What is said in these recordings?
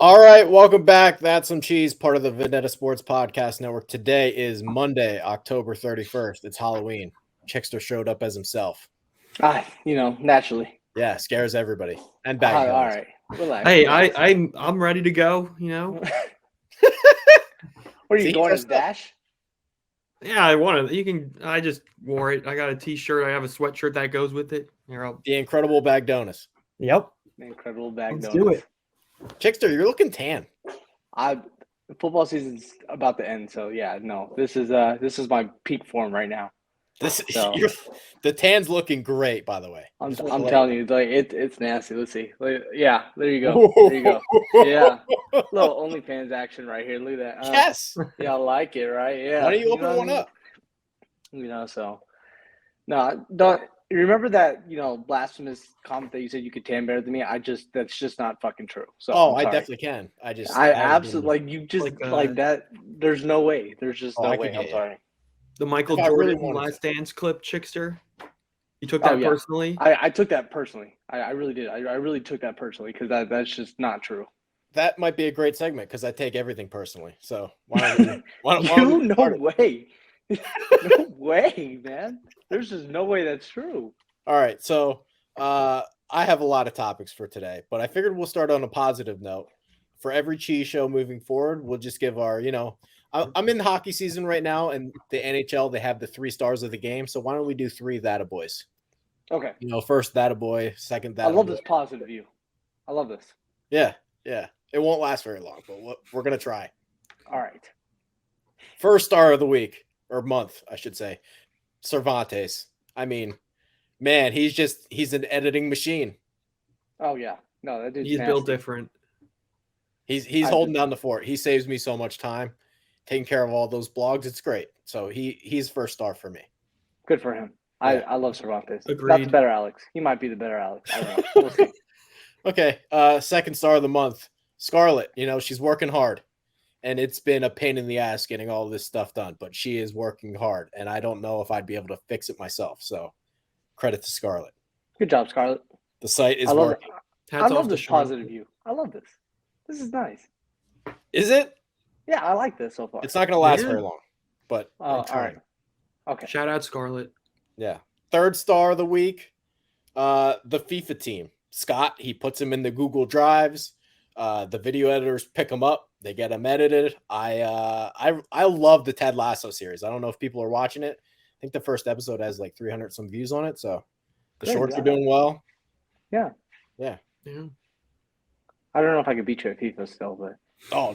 All right, welcome back. That's Some Cheese, part of the Vendetta Sports Podcast Network. Today is Monday, October 31st. It's Halloween. Chickster showed up as himself. Naturally. Yeah, scares everybody. And All Bagdonas. right, relax. Hey, relax. I'm ready to go. Where are you See, going dressed to Dash? Yeah, I want to. I just wore it. I got a T-shirt. I have a sweatshirt that goes with it. The incredible Bagdonas. Yep. Incredible bag. Let's do it. Chickster, you're looking tan. Football season's about to end, so yeah, no. This is my peak form right now. The tan's looking great, by the way. I'm telling you, like it's nasty. Let's see. Yeah, there you go. There you go. Yeah, little OnlyFans action right here. Look at that. Yes. Yeah, I like it, right? Yeah. Why don't you open one up? So no, don't. You remember that blasphemous comment that you said you could tan better than me? That's just not fucking true. So I definitely can. I absolutely like that. There's no way. There's just no way. I'm sorry. The Michael Jordan Last Dance clip, Chickster. You took that personally? I took that personally. I really did. I really took that personally because that's just not true. That might be a great segment because I take everything personally. So no way. No way, man. There's just no way that's true. All right. So I have a lot of topics for today, but I figured we'll start on a positive note. For every cheese show moving forward, we'll just give our, I'm in the hockey season right now, and the NHL, they have the 3 stars of the game. So why don't we do 3 Thatta boys? Okay. First Thatta boy, second Thatta boy. I love this positive view. I love this. Yeah. It won't last very long, but we're going to try. All right. First star of the week, or month, I should say, Cervantes. I mean, man, he's an editing machine. Oh, yeah. No, that dude's He's nasty. built different. He's holding down the fort. He saves me so much time taking care of all those blogs. It's great. So he's first star for me. Good for him. Yeah. I love Cervantes. Agreed. Not the better Alex. He might be the better Alex. I don't know. We'll see. Okay. Second star of the month, Scarlett. She's working hard, and it's been a pain in the ass getting all this stuff done, but she is working hard, and I don't know if I'd be able to fix it myself. So credit to Scarlett. Good job, Scarlett. The site is working. I love this positive view. I love this. This is nice. Is it? Yeah, I like this so far. It's not going to last very long, but all right. Okay. Shout out Scarlett. Yeah. Third star of the week, the FIFA team. Scott, he puts them in the Google Drives. The video editors pick them up. They get them edited. I love the Ted Lasso series. I don't know if people are watching it. I think the first episode has like 300 some views on it. So the shorts are doing well. Yeah. I don't know if I could beat you at FIFA still, but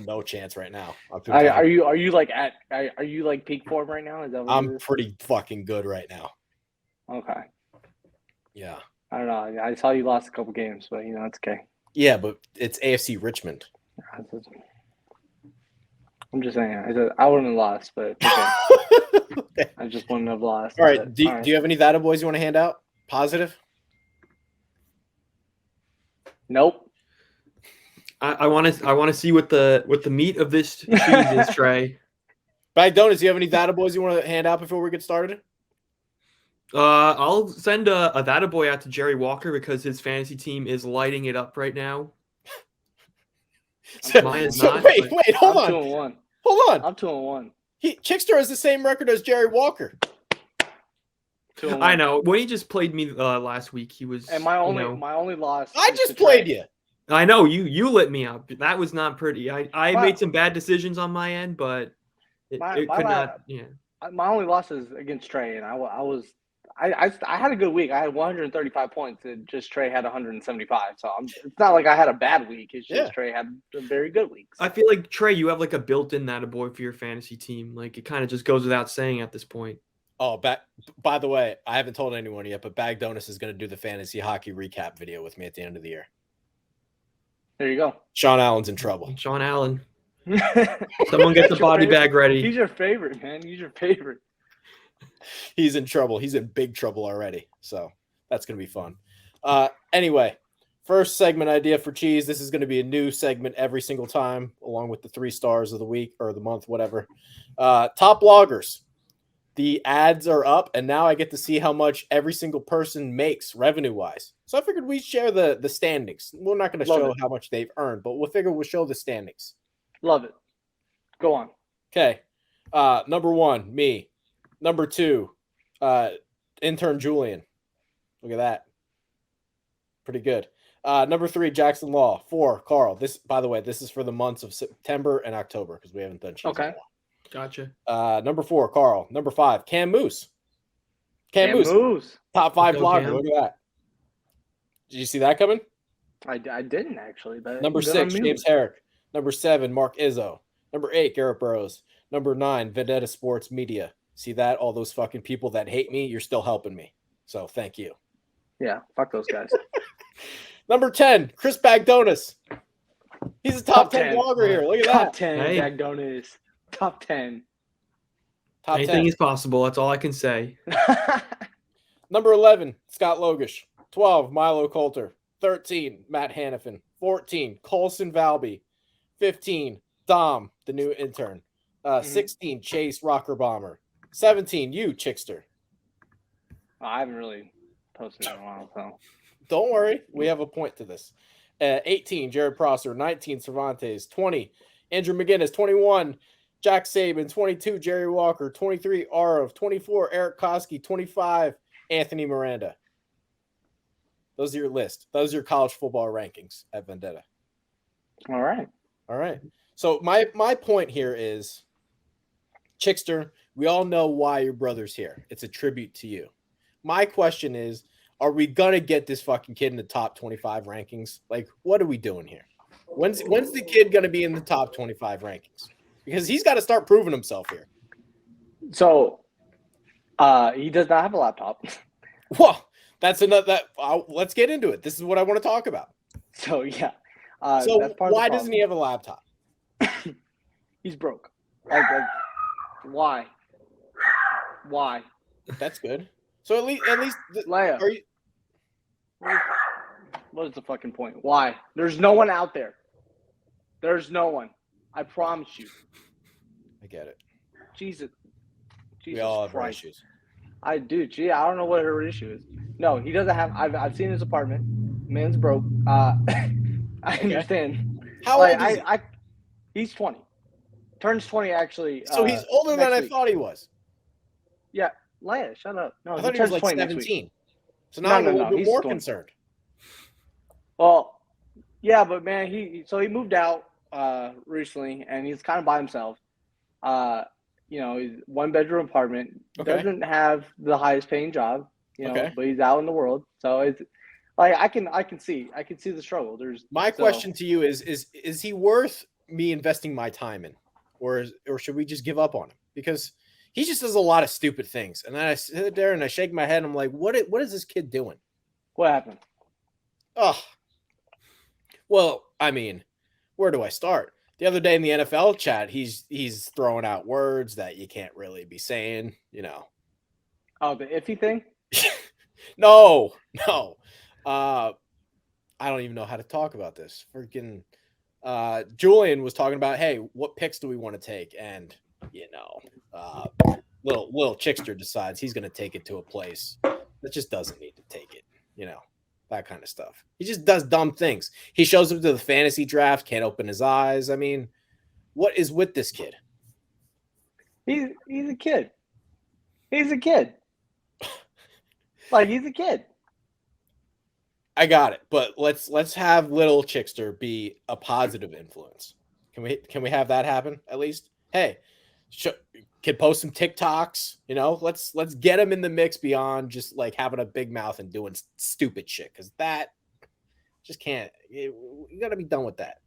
no chance right now. Are you like peak form right now? Is that what I'm pretty fucking good right now. Okay. Yeah. I don't know. I saw you lost a couple games, but it's okay. Yeah, but it's AFC Richmond. I'm just saying. I wouldn't have lost, but it's okay. Okay. I just wouldn't have lost. All right. Do you have any Thatta boys you want to hand out? Positive? Nope. I want to see what the meat of this cheese is, Trey. Bagdonas, do you have any Thatta boys you want to hand out before we get started? I'll send a Thatta boy out to Jerry Walker because his fantasy team is lighting it up right now. Mine is not. Wait, hold on. 2-1. Hold on. I'm 2-1. Chickster has the same record as Jerry Walker. 2-1. I know. When he just played me last week, he was. And my only loss. I just played you. I know you lit me up. That was not pretty. I made some bad decisions on my end, but it could not. Yeah. My only loss is against Trey, and I had a good week. I had 135 points, and just Trey had 175. So it's not like I had a bad week. It's just Trey had a very good week. I feel like Trey, you have like a built-in Thatta boy for your fantasy team. Like it kind of just goes without saying at this point. Oh, by the way, I haven't told anyone yet, but Bagdonas is going to do the fantasy hockey recap video with me at the end of the year. There you go. Sean Allen's in trouble. Sean Allen. Someone get the body bag ready. He's your favorite, man. He's your favorite. He's in trouble. He's in big trouble already. So that's going to be fun. Anyway, first segment idea for Cheese. This is going to be a new segment every single time, along with the 3 stars of the week or the month, whatever. Top bloggers. the ads are up, and now I get to see how much every single person makes revenue-wise. So I figured we'd share the standings. We're not going to show how much they've earned, but we'll show the standings. Love it. Go on. Okay. Number 1, me. Number 2, intern Julian. Look at that. Pretty good. Number 3, Jackson Law. 4, Carl. This, by the way, this is for the months of September and October because we haven't done cheese. Okay. Gotcha. Number 4, Carl. Number 5, Cam Moose. Cam Moose. Top 5 blogger. Cam. Look at that. Did you see that coming? I didn't actually. But Number 6, James Herrick. Number 7, Mark Izzo. Number 8, Garrett Burrows. Number 9, Vendetta Sports Media. See that? All those fucking people that hate me, you're still helping me. So thank you. Yeah, fuck those guys. Number 10, Chris Bagdonas. He's a top 10 blogger here. Look at that. Top 10, Hey. Bagdonas. Top 10. Top Anything 10. is possible. That's all I can say. Number 11, Scott Logish. 12, Milo Coulter. 13, Matt Hannafin. 14, Colson Valby. 15, Dom, the new intern. 16, Chase Rocker Bomber. 17, you, Chickster. I haven't really posted in a while, so. Don't worry. We have a point to this. 18, Jared Prosser. 19, Cervantes. 20, Andrew McGinnis. 21, Jack Saban. 22, Jerry Walker. 23, Arov. 24, Eric Koski. 25, Anthony Miranda. Those are your list. Those are your college football rankings at Vendetta. All right. All right. So my point here is, Chickster, we all know why your brother's here. It's a tribute to you. My question is, are we going to get this fucking kid in the top 25 rankings? Like, what are we doing here? When's the kid going to be in the top 25 rankings? Because he's got to start proving himself here. So, he does not have a laptop. Well, that's another. Let's get into it. This is what I want to talk about. So, yeah. So that's part of the why doesn't he have a laptop? He's broke. Like, why? Why? That's good. So at least, Leia. are you? What is the fucking point? Why? There's no one out there. There's no one. I promise you. I get it. Jesus We all have our Christ. issues. I do. Gee, I don't know what her issue is. No, he doesn't have. I've seen his apartment. Man's broke. I understand. How old is he? He's 20. Turns 20 actually. So he's older than I week. thought he was. Yeah, Leia, shut up. No, I thought he was like 17. So now I'm a little bit more concerned. Well, yeah, but man, he moved out recently, and he's kind of by himself. He's 1-bedroom apartment. Okay. Doesn't have the highest paying job, Okay. but he's out in the world. So it's like I can see the struggle. My question to you is he worth me investing my time in, or should we just give up on him? Because he just does a lot of stupid things, and then I sit there and I shake my head. And I'm like, what is this kid doing? What happened? Oh, well, I mean, where do I start? The other day in the NFL chat, he's throwing out words that you can't really be saying, Oh, the iffy thing? No. I don't even know how to talk about this. Freaking Julian was talking about, hey, what picks do we want to take? And little Chickster decides he's going to take it to a place that just doesn't need to take it, that kind of stuff. He just does dumb things. He shows up to the fantasy draft, can't open his eyes. I mean, what is with this kid? He's a kid. He's a kid. Like, he's a kid. I got it, but let's have little Chickster be a positive influence. Can we have that happen at least? Hey, can post some TikToks. Let's get him in the mix beyond just like having a big mouth and doing stupid shit, because that just can't. You got to be done with that.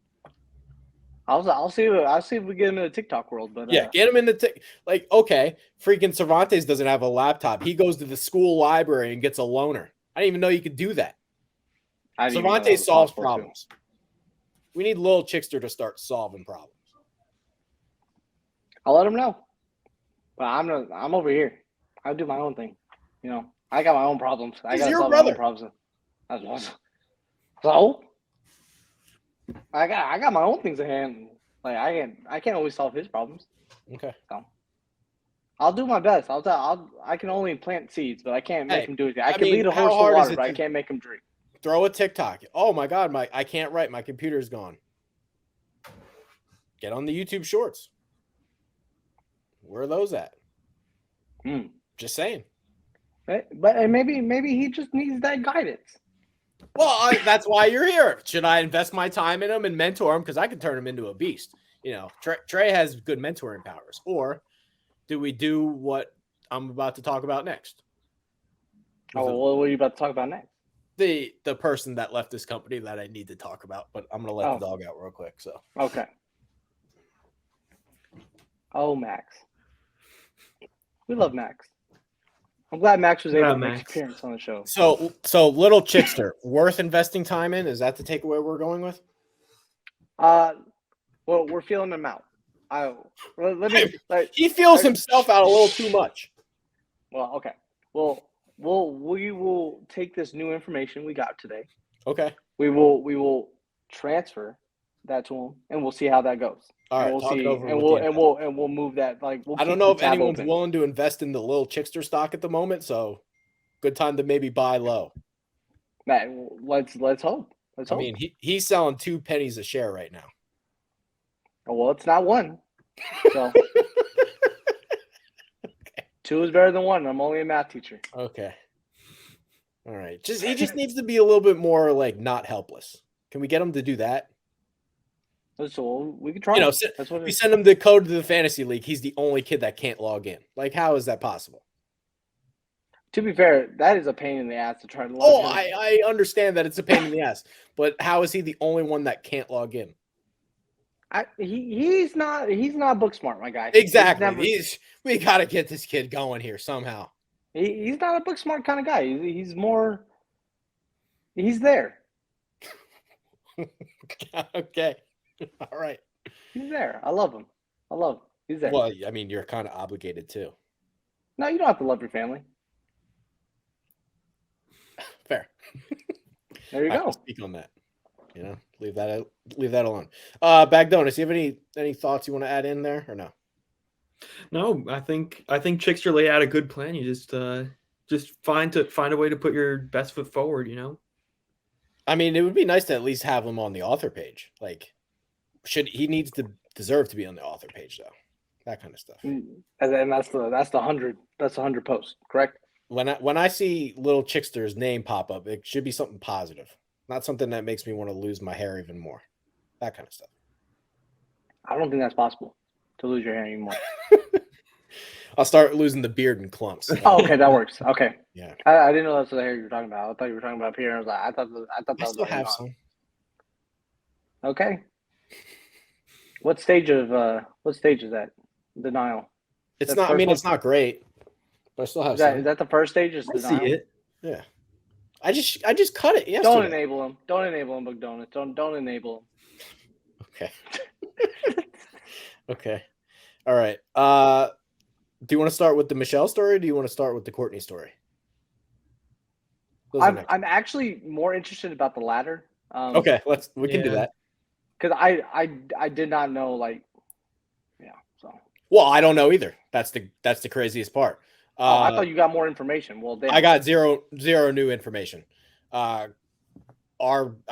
I'll see if we get him in the TikTok world. But yeah, get him in the okay. Freaking Cervantes doesn't have a laptop. He goes to the school library and gets a loaner. I didn't even know you could do that. Cervantes solves problems. We need little Chickster to start solving problems. I'll let him know. But I'm over here. I do my own thing. I got my own problems. I got to solve my own problems. That's awesome. So I got my own things at hand. Like I can't always solve his problems. Okay. So I'll do my best. I can only plant seeds, but I can't make him do anything. I can mean, lead a how horse to hard is water, it but I to- can't make him drink. Throw a TikTok. Oh my God, I can't write. My computer's gone. Get on the YouTube Shorts. Where are those at? Just saying. But maybe he just needs that guidance. Well, that's why you're here. Should I invest my time in him and mentor him? Because I could turn him into a beast. You know, Trey has good mentoring powers. Or do we do what I'm about to talk about next? Oh, what are you about to talk about next? The person that left this company that I need to talk about, but I'm gonna let the dog out real quick. So okay. Oh, Max. We love Max. I'm glad Max was able to make an appearance on the show. So little Chickster, worth investing time in? Is that the takeaway we're going with? Well, we're feeling him out. He feels himself out a little too much. Well, okay. Well, we will take this new information we got today. Okay. We will transfer that to him, and we'll see how that goes. All right, we'll talk see, it over and we'll move that. Like, I don't know if anyone's willing to invest in the little Chickster stock at the moment, so good time to maybe buy low. Man, let's hope. I mean, he's selling 2 pennies a share right now. Oh, well, it's not 1. So okay. 2 is better than 1. I'm only a math teacher. Okay. All right. He just needs to be a little bit more like not helpless. Can we get him to do that? So we can try. You know, we send him the code to the fantasy league. He's the only kid that can't log in. Like, how is that possible? To be fair, that is a pain in the ass to try to log in. I understand that it's a pain in the ass, but how is he the only one that can't log in? He's not book smart, my guy. Exactly. We got to get this kid going here somehow. He's not a book smart kind of guy. He's there. Okay. All right. He's there. I love him. He's there. Well, I mean, you're kind of obligated too. No, you don't have to love your family. Fair. There you go. Speak on that. You know, leave that alone. Bagdonas, do you have any thoughts you want to add in there or no? No, I think Chickster laid out a good plan. You just find a way to put your best foot forward, you know? I mean, it would be nice to at least have him on the author page. Like, he needs to deserve to be on the author page though. That kind of stuff. And that's the 100 posts, correct? When I see little Chickster's name pop up, it should be something positive, not something that makes me want to lose my hair even more. That kind of stuff. I don't think that's possible to lose your hair anymore. I'll start losing the beard in clumps. Oh, okay, that works. Okay. Yeah. I didn't know that's the hair you were talking about. I thought you were talking about here. I was like, I thought that I was still have some. Okay. What stage is that? Denial. It's not. I mean, it's not great, but I still have some. Is that the first stage? Is denial? See it. Yeah. I just cut it yesterday. Don't enable him. Don't enable him, Bagdonas. Don't enable him. Okay. Okay. All right. Do you want to start with the Michelle story or do you want to start with the Courtney story? I'm actually more interested about the latter. Okay, we can do that. Because I did not know, like, yeah. So. Well, I don't know either. That's the craziest part. I thought you got more information. Well, I got zero new information. I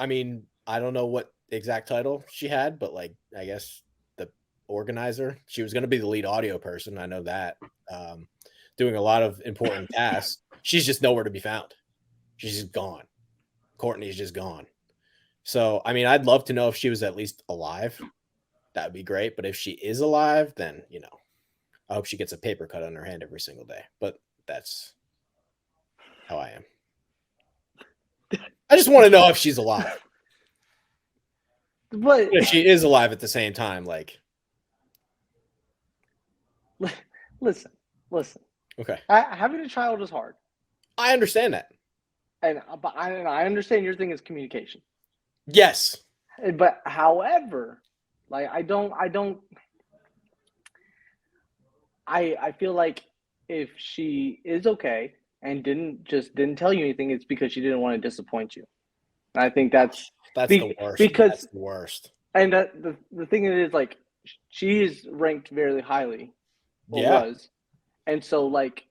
mean, I don't know what exact title she had, but like, I guess the organizer. She was going to be the lead audio person. I know that. Doing a lot of important tasks. She's just nowhere to be found. She's just gone. Courtney's just gone. So, I mean, I'd love to know if she was at least alive. That would be great. But if she is alive, then, you know, I hope she gets a paper cut on her hand every single day. But that's how I am. I just want to know if she's alive. But if she is alive at the same time, like. Listen. Okay. Having a child is hard. I understand that. And I understand your thing is communication. Yes. But however, like I feel like if she is okay and didn't tell you anything, it's because she didn't want to disappoint you. And I think that's the worst. Because that's the worst. And the thing is, like, she is ranked very highly. Yeah. Was. And so, like,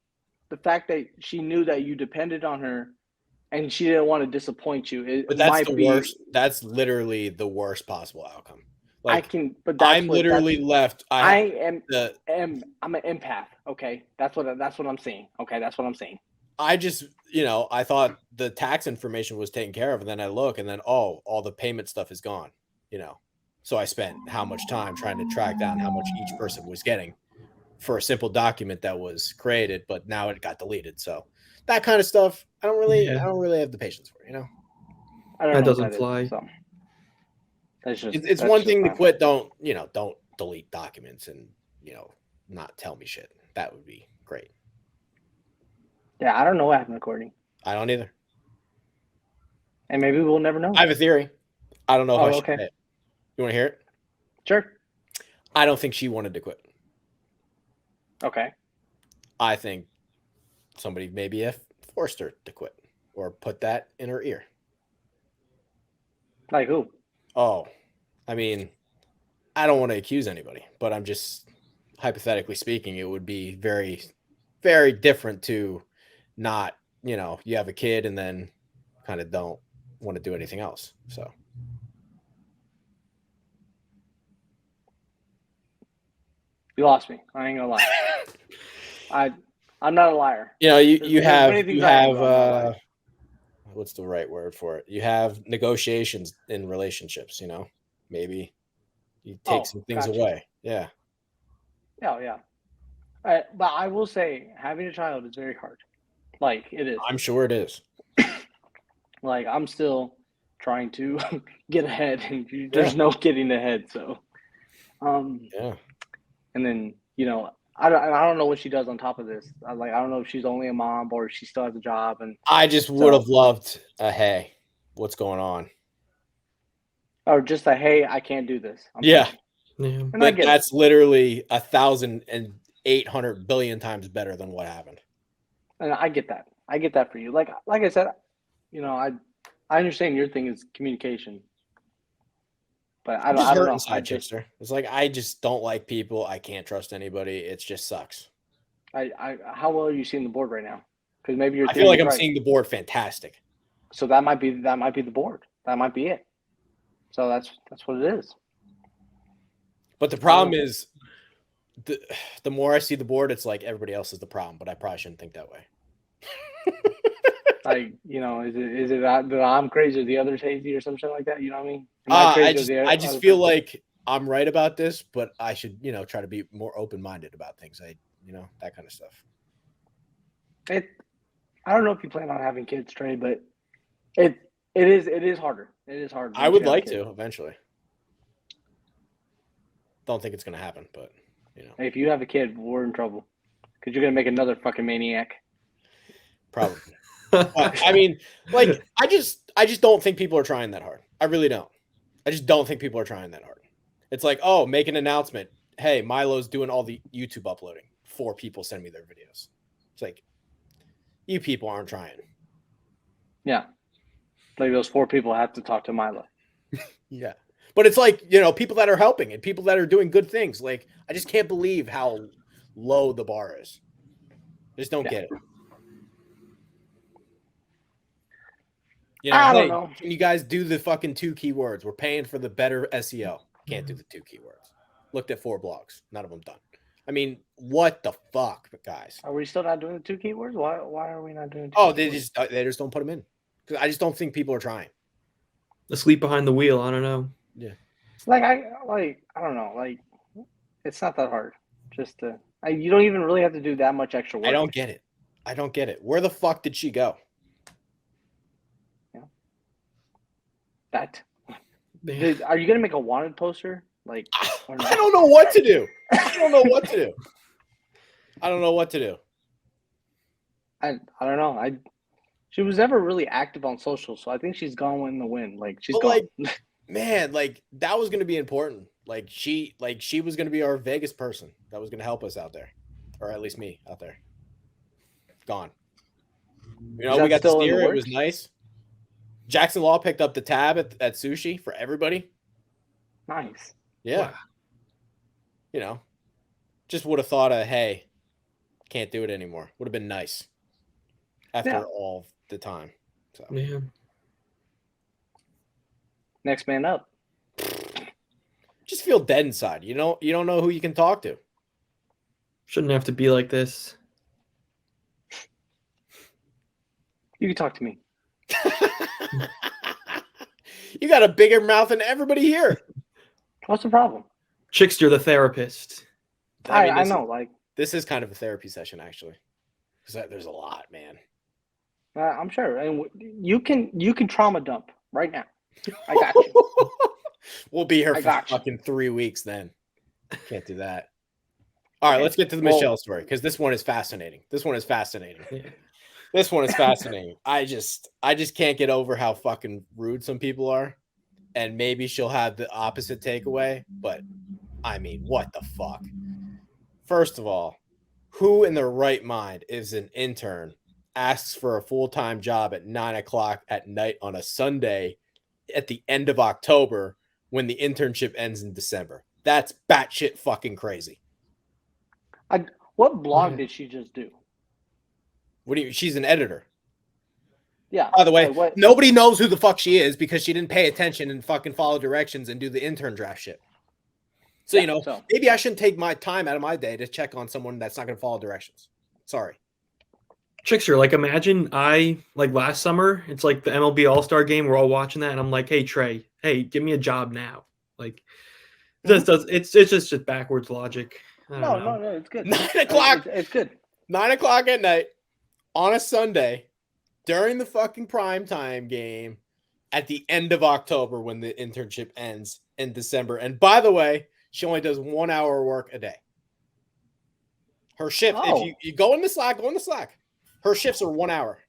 the fact that she knew that you depended on her and she didn't want to disappoint you, but that's the worst. That's literally the worst possible outcome. Like, I'm literally left. I'm an empath. Okay, that's what I'm saying. Okay, that's what I'm saying. I just, I thought the tax information was taken care of, and then I look, and then all the payment stuff is gone. So I spent how much time trying to track down how much each person was getting for a simple document that was created, but now it got deleted. So that kind of stuff, I don't really have the patience for. I don't know. That doesn't fly. So. It's one thing to quit. Don't delete documents and not tell me shit. That would be great. Yeah, I don't know what happened to Courtney. I don't either. And maybe we'll never know. I have a theory. I don't know if I should say it. You want to hear it? Sure. I don't think she wanted to quit. Okay. I think somebody maybe forced her to quit or put that in her ear. Like who? Oh, I mean, I don't want to accuse anybody, but I'm just hypothetically speaking, it would be very, very different to not, you have a kid and then kind of don't want to do anything else. So. You lost me. I ain't gonna lie. I'm not a liar. You have what's the right word for it? You have negotiations in relationships, maybe you take some things away. Yeah. Yeah. But I will say having a child is very hard. Like it is. I'm sure it is. Like I'm still trying to get ahead and there's no getting ahead. So, yeah. And then, I don't know what she does on top of this. I don't know if she's only a mom or if she still has a job. And I just would have loved a hey, what's going on? Or just a hey, I can't do this. Yeah. But that's literally 1,800 billion times better than what happened. And I get that. I get that for you. Like I said, I understand your thing is communication. But I don't know. Chickster. It's like I just don't like people. I can't trust anybody. It just sucks. How well are you seeing the board right now? Because maybe I feel like I'm seeing the board fantastic. So that might be the board. That might be it. So that's what it is. But the problem is, the more I see the board, it's like everybody else is the problem. But I probably shouldn't think that way. Like, is it that I'm crazy or the other's hazy or something like that? You know what I mean? I just feel like I'm right about this, but I should, try to be more open-minded about things. That kind of stuff. I don't know if you plan on having kids, Trey, but it is harder. It is hard. I would like to eventually. Don't think it's going to happen, but if you have a kid, we're in trouble because you're going to make another fucking maniac. Probably. I mean, like, I just don't think people are trying that hard. I really don't. I just don't think people are trying that hard. It's like, oh, make an announcement. Hey, Milo's doing all the YouTube uploading. 4 people send me their videos. It's like, you people aren't trying. Yeah. Like those 4 people have to talk to Milo. Yeah. But it's like, people that are helping and people that are doing good things. Like, I just can't believe how low the bar is. I just don't get it. I don't know. Can you guys do the fucking 2 keywords? We're paying for the better SEO. Can't do the 2 keywords. Looked at 4 blogs. None of them done. I mean, what the fuck, guys? Are we still not doing the 2 keywords? Why are we not doing 2 keywords? They just don't put them in. Because I just don't think people are trying. Asleep behind the wheel. I don't know. Yeah. I don't know. Like, it's not that hard. Just you don't even really have to do that much extra work. I don't get it. Where the fuck did she go? That are you gonna make a wanted poster? Like, I don't know what to do. I don't know what to do. I don't know. She was never really active on social, so I think she's gone in the wind. Like she's gone. Like, man, like that was gonna be important. Like she was gonna be our Vegas person that was gonna help us out there, or at least me out there. Gone. We got the steer. It was nice. Jackson Law picked up the tab at sushi for everybody. Nice. Yeah. Wow. Just would have thought hey, Can't do it anymore. Would have been nice after all the time. So. Yeah. Next man up. Just feel dead inside. You don't know who you can talk to. Shouldn't have to be like this. You can talk to me. You got a bigger mouth than everybody here. What's the problem? Chickster, the therapist. I know. Like, this is kind of a therapy session, actually, because there's a lot, man. I'm sure, and you can trauma dump right now. I got you. We'll be here for fucking 3 weeks then. Can't do that. All right, let's get to the Michelle story, because this one is fascinating. This one is fascinating. I just can't get over how fucking rude some people are, and maybe she'll have the opposite takeaway, but I mean, what the fuck? First of all, who in their right mind is an intern, asks for a full-time job at 9:00 at night on a Sunday at the end of October when the internship ends in December? That's batshit fucking crazy. What blog did she just do? What do you? She's an editor. Yeah. By the way, nobody knows who the fuck she is because she didn't pay attention and fucking follow directions and do the intern draft shit. So, maybe I shouldn't take my time out of my day to check on someone that's not going to follow directions. Sorry. Chickster, like, imagine last summer, it's like the MLB All-Star game. We're all watching that, and I'm like, hey, Trey, give me a job now. Like, it's just backwards logic. No, it's good. 9:00. It's good. 9:00 at night on a Sunday during the fucking primetime game at the end of October when the internship ends in December. And by the way, she only does 1 hour work a day. Her shift, if you go in the Slack, her shifts are 1 hour.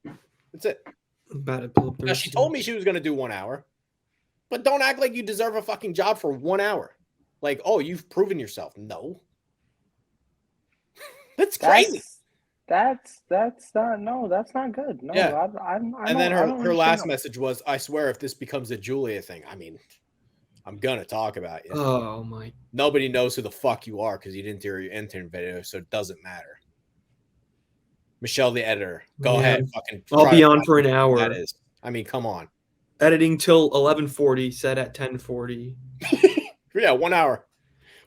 That's it. Now, she told me she was going to do 1 hour, but don't act like you deserve a fucking job for 1 hour. Like, oh, you've proven yourself. No. That's crazy. That's not good. No, yeah. And then her last message was, I swear if this becomes a Julia thing, I mean, I'm going to talk about you. Oh, my. Nobody knows who the fuck you are because you didn't do your intern video, so it doesn't matter. Michelle, the editor, go ahead. Fucking I'll be on for an hour. That is. I mean, come on. Editing till 11:40, set at 10:40. Yeah, 1 hour.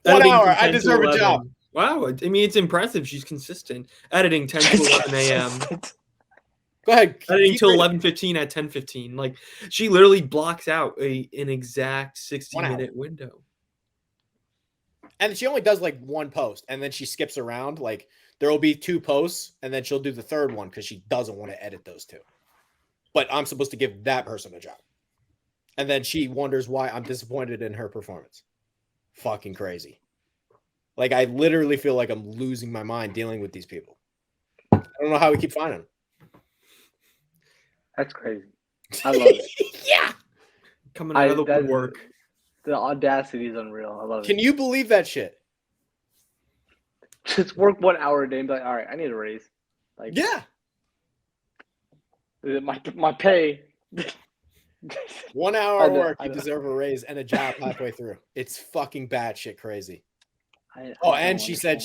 1 hour. I deserve a job. Wow. I mean, it's impressive. She's consistent. Editing 10 to 11 a.m. Go ahead. Editing till 11:15 at 10:15. Like, she literally blocks out an exact 60-minute window. And she only does like one post, and then she skips around. Like, there will be 2 posts, and then she'll do the third one because she doesn't want to edit those 2. But I'm supposed to give that person a job. And then she wonders why I'm disappointed in her performance. Fucking crazy. Like, I literally feel like I'm losing my mind dealing with these people. I don't know how we keep finding them. That's crazy. I love it. Yeah. Coming out of the woodwork. The audacity is unreal. I love it. Can you believe that shit? Just work 1 hour a day and be like, all right, I need a raise. Like, yeah. My pay. 1 hour work, you deserve a raise and a job halfway through. It's fucking batshit crazy. And she said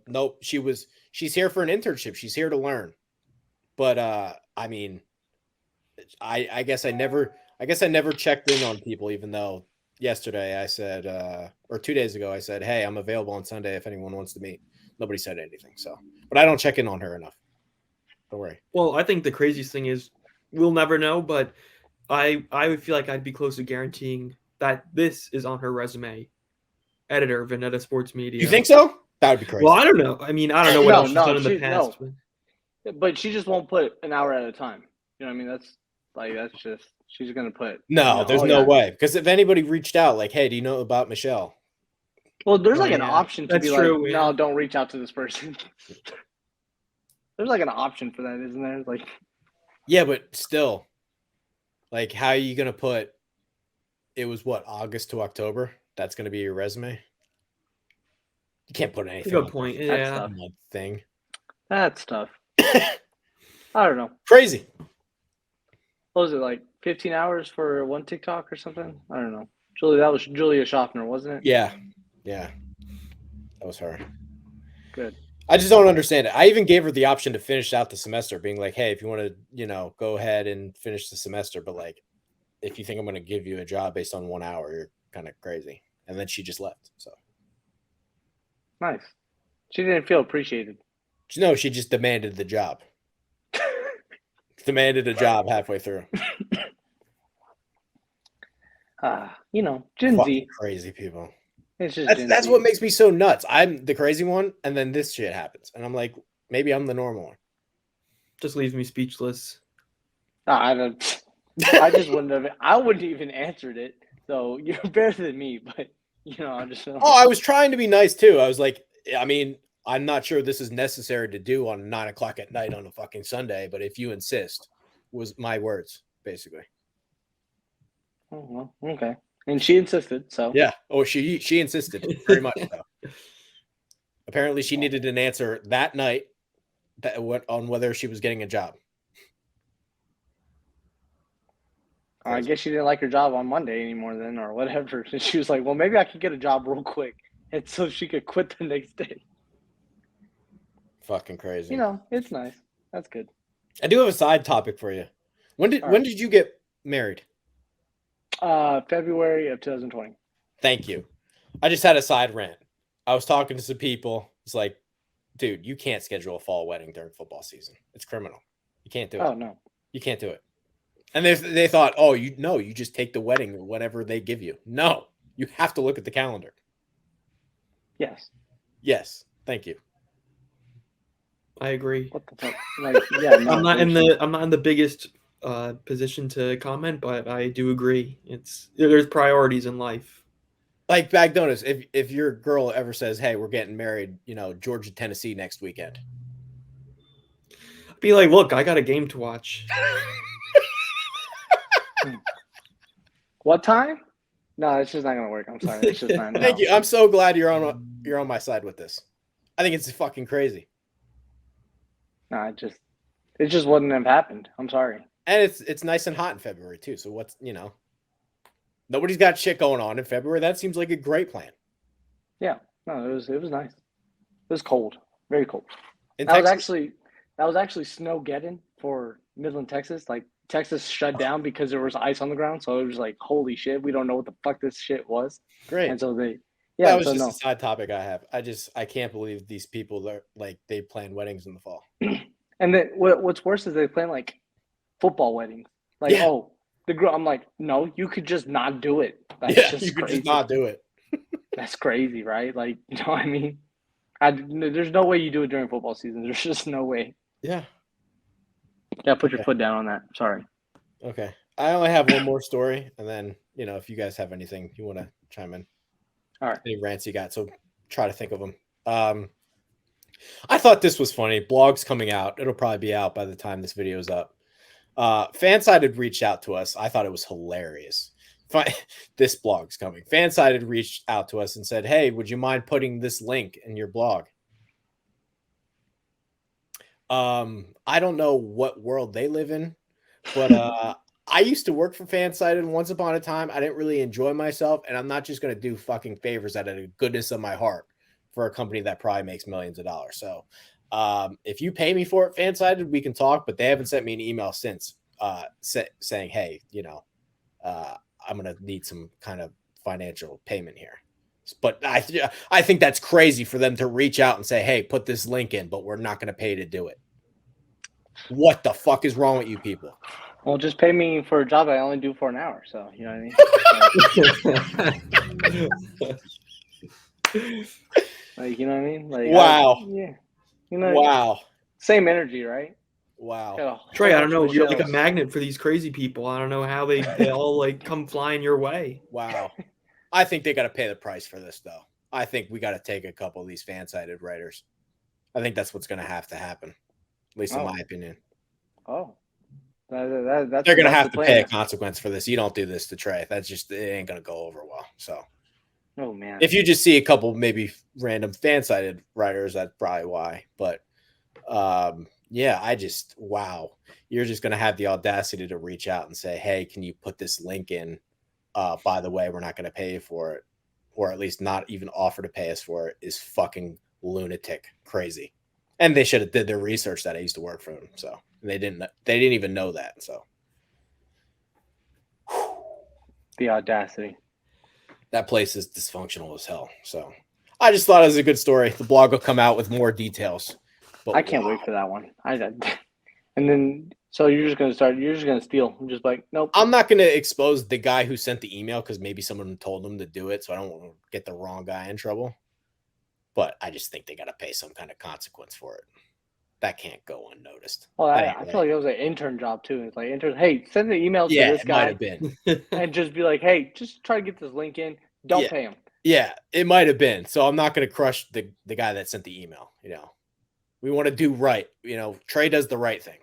nope, she's here for an internship. She's here to learn. But I mean, I guess I never checked in on people, even though yesterday I said, or 2 days ago I said, hey, I'm available on Sunday if anyone wants to meet. Nobody said anything. So, but I don't check in on her enough. Don't worry. Well, I think the craziest thing is we'll never know, but I would feel like I'd be close to guaranteeing that this is on her resume. Editor, Vendetta Sports Media. You think so? That would be crazy. Well, I don't know. I mean, I don't know what else she's done in the past. No. But she just won't put an hour at a time. You know what I mean? That's just, she's going to put. No, there's no way. Because if anybody reached out, like, hey, do you know about Michelle? Well, there's like an option to That's be true, like, no, don't reach out to this person. There's like an option for that, isn't there? Like, yeah, but still, like, how are you going to put, it was what, August to October? That's going to be your resume? You can't put anything. Good point. Yeah. Thing. That's tough. I don't know. Crazy. What was it, like 15 hours for one TikTok or something? I don't know. That was Julia Schaffner, wasn't it? Yeah. That was her. Good. I just don't understand it. I even gave her the option to finish out the semester, being like, hey, if you want to, go ahead and finish the semester, but like, if you think I'm going to give you a job based on 1 hour, you're kind of crazy. And then she just left. So nice. She didn't feel appreciated. No, she just demanded the job. Demanded a job halfway through. Gen Fucking Z. crazy people. It's just that's what makes me so nuts. I'm the crazy one, and then this shit happens, and I'm like, maybe I'm the normal one. Just leaves me speechless. I just wouldn't have. I wouldn't even answered it. So you're better than me, but I'm just. Oh, I was trying to be nice too. I was like, I mean, I'm not sure this is necessary to do on 9 o'clock at night on a fucking Sunday, but if you insist, was my words basically. Oh, well, okay. And she insisted, so. Yeah. Oh, she insisted very much so. Apparently, she needed an answer that night on whether she was getting a job. I guess she didn't like her job on Monday anymore then, or whatever. And she was like, well, maybe I could get a job real quick. And so she could quit the next day. Fucking crazy. It's nice. That's good. I do have a side topic for you. When did you get married? February of 2020. Thank you. I just had a side rant. I was talking to some people. It's like, dude, you can't schedule a fall wedding during football season. It's criminal. You can't do it. Oh, no. You can't do it. And they thought, oh, you just take the wedding whatever they give you. No, you have to look at the calendar. Yes. Yes. Thank you. I agree. What the fuck? Like, yeah, no, I'm not in the biggest position to comment, but I do agree. There's priorities in life. Like Bagdonas, if your girl ever says, hey, we're getting married, Georgia, Tennessee next weekend. Be like, look, I got a game to watch. What time? No, it's just not gonna work. I'm sorry. It's just not. Thank you. I'm so glad you're on my side with this. I think it's fucking crazy. No, it just wouldn't have happened. I'm sorry. And it's nice and hot in February too. So what's nobody's got shit going on in February. That seems like a great plan. Yeah. No, it was nice. It was cold. Very cold. That was actually snowgeddon for Midland, Texas. Like Texas shut down because there was ice on the ground. So it was like, holy shit, we don't know what the fuck this shit was. Great. And so that was just a side topic I have. I can't believe these people are like they plan weddings in the fall. And then what's worse is they plan like football weddings. Like, oh, the girl. I'm like, no, you could just not do it. That's just you could crazy. just not do it. That's crazy, right? Like, you know what I mean? There's no way you do it during football season. There's just no way. Yeah. Yeah, put your foot down on that. Sorry. Okay. I only have one more story, and then if you guys have anything you want to chime in. All right. Any rants you got? So try to think of them. I thought this was funny. Blog's coming out. It'll probably be out by the time this video is up. Fanside had reached out to us. I thought it was hilarious. This blog's coming. Fanside had reached out to us and said, hey, would you mind putting this link in your blog? I don't know what world they live in, but I used to work for Fanside, and once upon a time, I didn't really enjoy myself, and I'm not just going to do fucking favors out of the goodness of my heart for a company that probably makes millions of dollars. So if you pay me for it, Fanside, we can talk, but they haven't sent me an email since saying, hey, I'm going to need some kind of financial payment here. But I think that's crazy for them to reach out and say, hey, put this link in, but we're not going to pay to do it. What the fuck is wrong with you people? Well, just pay me for a job I only do for an hour. So, you know what I mean? Like, you know what I mean? Like, wow. Yeah. Wow. Same energy, right? Wow. Trey, I don't know. You're like a magnet for these crazy people. I don't know how they all like come flying your way. Wow. I think they got to pay the price for this, though. I think we got to take a couple of these fan-sided writers. I think that's what's going to happen, at least in my opinion. Oh. They're going to have to pay a consequence for this. You don't do this to Trey. That's just, it ain't going to go over well. So, oh man, if you just see a couple maybe random fan-sided writers, that's probably why. But yeah, wow. You're just going to have the audacity to reach out and say, hey, can you put this link in? By the way, we're not going to pay you for it, or at least not even offer to pay us for it, is fucking lunatic crazy. And they should have did their research that I used to work for them. So they didn't even know that. So the audacity. That place is dysfunctional as hell. So I just thought it was a good story. The blog will come out with more details. But I can't wait for that one. And then so you're just gonna steal. I'm just like, nope. I'm not gonna expose the guy who sent the email because maybe someone told him to do it, so I don't want to get the wrong guy in trouble. But I just think they gotta pay some kind of consequence for it. That can't go unnoticed. Well, I feel like it was an intern job too. It's like intern, hey, send the email to this guy. Might have been. And just be like, hey, just try to get this link in. Don't pay him. Yeah, it might have been. So I'm not gonna crush the guy that sent the email, We want to do right. Trey does the right thing.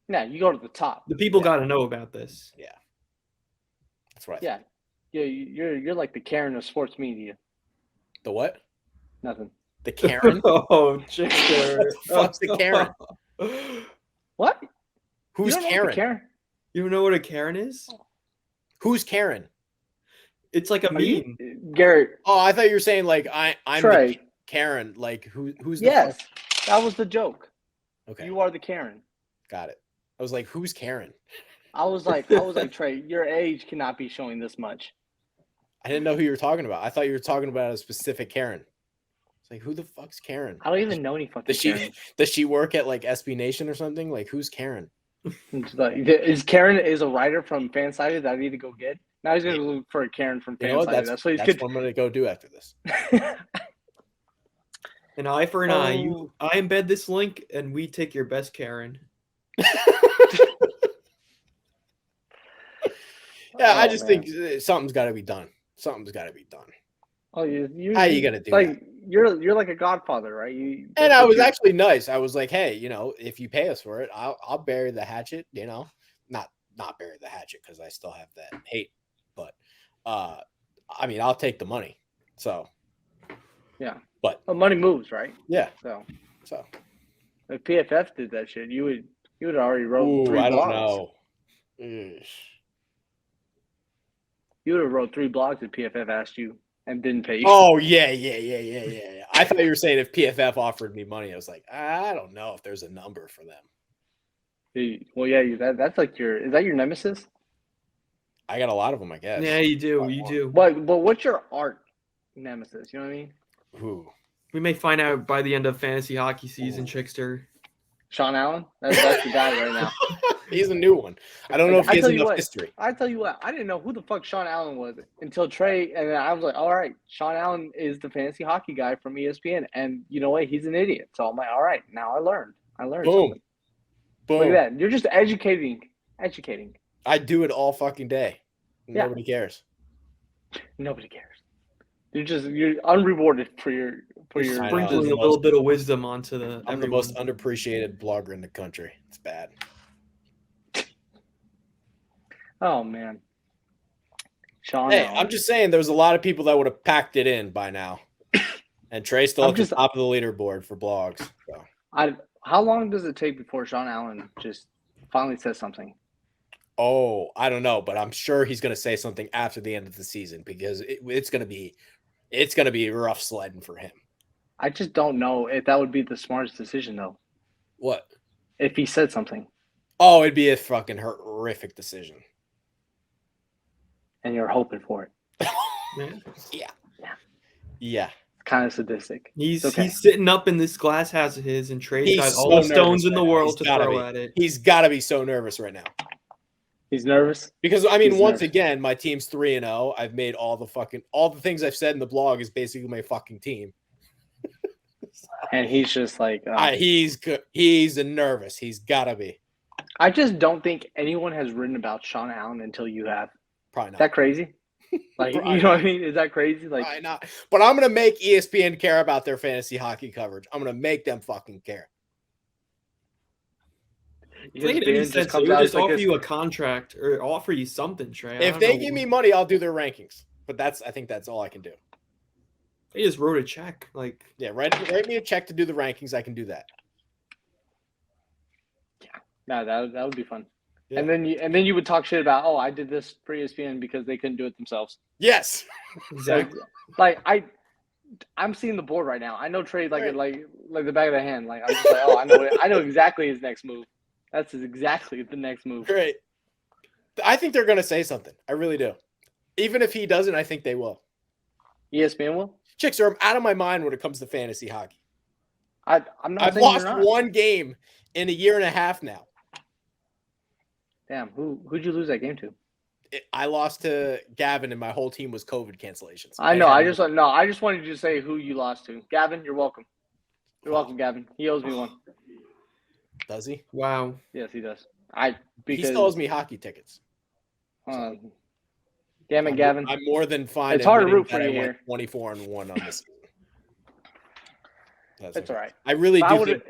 Yeah, you go to the top. The people got to know about this. Yeah. That's right. Yeah. Yeah, you're like the Karen of sports media. The what? Nothing. The Karen? Oh, Chickster. What the fuck's the Karen? What? Who's Karen? You don't know what a Karen is? Who's Karen? It's like a meme. Garrett. Oh, I thought you were saying like I'm Trey. the Karen. Like who's the Yes. fuck? That was the joke. Okay. You are the Karen. Got it. I was like, who's Karen? I was like, Trey, your age cannot be showing this much. I didn't know who you were talking about. I thought you were talking about a specific Karen. It's like, who the fuck's Karen? I don't even know any fucking Karen. Does she work at like SB Nation or something? Like, who's Karen? Is Karen a writer from Fansided that I need to go get? Now he's gonna look for a Karen from Fansided. That's what I'm gonna go do after this. An eye for an eye. I embed this link and we take your best Karen. Yeah, I just think something's got to be done. Something's got to be done. Oh, you how you gonna do that? You're like a godfather, right? And I was actually nice. I was like, hey, if you pay us for it, I'll bury the hatchet. Not bury the hatchet because I still have that hate, but I mean, I'll take the money. So yeah, but money moves, right? Yeah. So if PFF did that shit, you would already wrote 3 blogs. I don't know. You would have wrote 3 blogs if PFF asked you and didn't pay you. Oh, yeah. I thought you were saying if PFF offered me money. I was like, I don't know if there's a number for them. Well, yeah, that's like is that your nemesis? I got a lot of them, I guess. Yeah, you do. You do. But what's your art nemesis? You know what I mean? Who? We may find out by the end of fantasy hockey season, Chickster. Sean Allen? That's the guy right now. He's a new one. I don't know if he has enough history. I tell you what, I didn't know who the fuck Sean Allen was until Trey, and then I was like, all right, Sean Allen is the fantasy hockey guy from ESPN, and you know what? He's an idiot. So I'm like, all right, now I learned. Boom. Something. Boom. Look at that. You're just educating. I do it all fucking day. Nobody cares. Nobody cares. You're unrewarded for your sprinkling a little bit of wisdom onto the. I'm the most underappreciated blogger in the country. It's bad. Oh man, Sean. Hey, I'm just saying, there's a lot of people that would have packed it in by now, and Trey's still at the top of the leaderboard for blogs. So. How long does it take before Sean Allen just finally says something? Oh, I don't know, but I'm sure he's going to say something after the end of the season because it's going to be rough sledding for him. I just don't know if that would be the smartest decision, though. What? If he said something. Oh, it'd be a fucking horrific decision. And you're hoping for it. Yeah. Kind of sadistic. He's sitting up in this glass house of his, and Trey's got all the stones in the world to throw at it. He's got to be so nervous right now. He's nervous because once again, my team's 3-0. I've made all the things I've said in the blog is basically my fucking team. And he's just like he's nervous. He's got to be. I just don't think anyone has written about Sean Allen until you have. Probably not. Is that crazy? Like, you know what I mean? Is that crazy? Like, probably not. But I'm going to make ESPN care about their fantasy hockey coverage. I'm going to make them fucking care. Just offer you a contract or offer you something, Trey. If they give me money, I'll do their rankings. But I think that's all I can do. They just wrote a check. Like, yeah, write me a check to do the rankings. I can do that. Yeah, no, that would be fun. Yeah. And then you would talk shit about, I did this for ESPN because they couldn't do it themselves. Yes, exactly. I'm seeing the board right now. I know Trey like the back of the hand. Like I'm just like, oh, I know exactly his next move. That's exactly the next move. Great. I think they're gonna say something. I really do. Even if he doesn't, I think they will. ESPN will. Chickster, I'm out of my mind when it comes to fantasy hockey. I'm not. I've lost one game in a year and a half now. Damn, who'd you lose that game to? I lost to Gavin, and my whole team was COVID cancellations. I know. I just wanted you to say who you lost to. Gavin, you're welcome. You're welcome, Gavin. He owes me one. Does he? Wow. Yes, he does. He still owes me hockey tickets. Damn it, Gavin. I'm more than fine. It's hard to root for you here. 24-1 on this season. That's all right. I really do.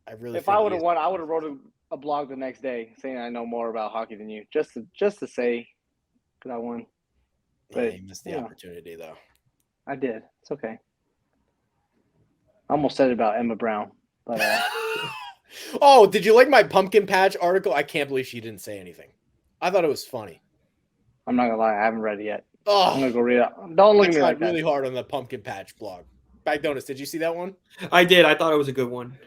If I would have won, I would have wrote a blog the next day saying I know more about hockey than you, just to say that I won. But you missed the opportunity, though. I did. It's okay. I almost said it about Emma Brown, but. Oh, did you like my pumpkin patch article? I can't believe she didn't say anything. I thought it was funny. I'm not gonna lie, I haven't read it yet. Oh, I'm gonna go read it. Don't look at me like that. Really hard on the pumpkin patch blog. Bagdonas, did you see that one? I did. I thought it was a good one.